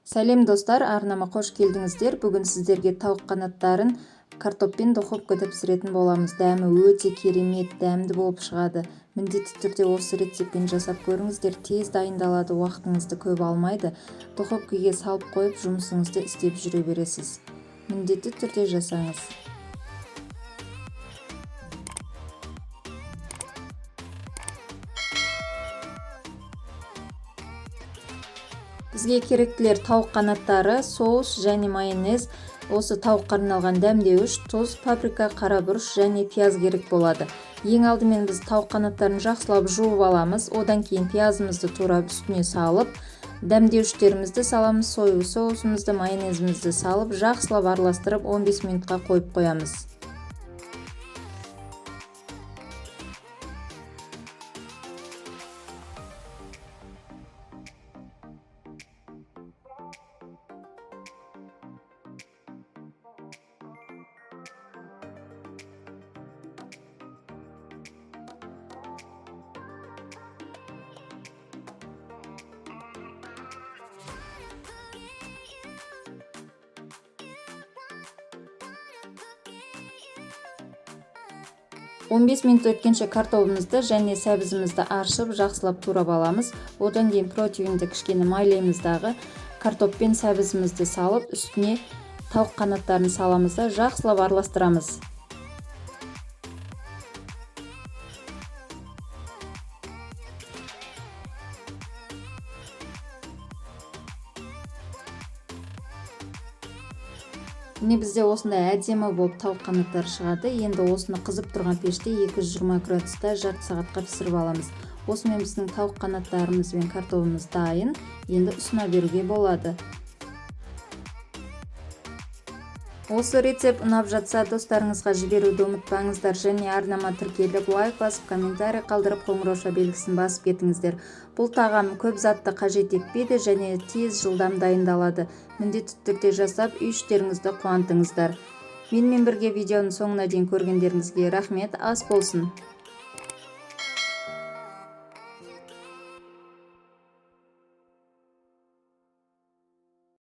Сәлем достар, арнама қош келдіңіздер. Бүгін сіздерге тауық қанаттарын картоппен духовкада пісіретін боламыз. Дәмі өте керемет, дәмді болып шығады. Міндетті түрде осы рецептпен жасап көріңіздер. Тез дайындалады, уақытыңызды көп алмайды. Духовкаға салып қойып, жұмысыңызды істеп жүре бересіз. Міндетті түрде жасаңыз. Бізге керектілер тауық қанаттары, соус және майонез, осы тауыққа арналған дәмдеуіш, тұз, паприка, қара бұрыш және пияз керек болады. Ең алдымен біз тауық қанаттарын жақсылап жуып аламыз, одан кейін пиязымызды турап үстіне салып, дәмдеуіштерімізді саламыз, соевый соусымызды, майонезімізді салып, жақсылап араластырып 15 минутқа қойып қоямыз. Он 15 минут өткенше картопымызды және сәбізімізді аршып, жақсылап турап аламыз. Одан кейін противенді кішкене майлаймыз дағы. Картоппен сәбізімізді салып, үстіне тауық қанаттарын саламыз да жақсылап араластырамыз. Міне бізде осындай әдемі болып тауық қанаттары шығады. Енді осыны қызып тұрған пеште 220 градуста жарты сағатқа пісіріп аламыз. Осымен біздің тауық қанаттарымыз бен картопымыз дайын. Енді ұсына беруге болады. Осы рецепт ұнап жатса, достарыңызға жіберуді ұмытпаңыздар және арнама тіркеліп, лайк басып, комментарий қалдырып, қоңырауша белгісін басып кетіңіздер. Бұл тағам көп затты қажет етпейді және тез жылдам дайындалады. Міндетті түрде жасап, үй-іштеріңізді қуантыңыздар. Менімен бірге видеоның соңына дейін көргендеріңізге рахмет, ас болсын.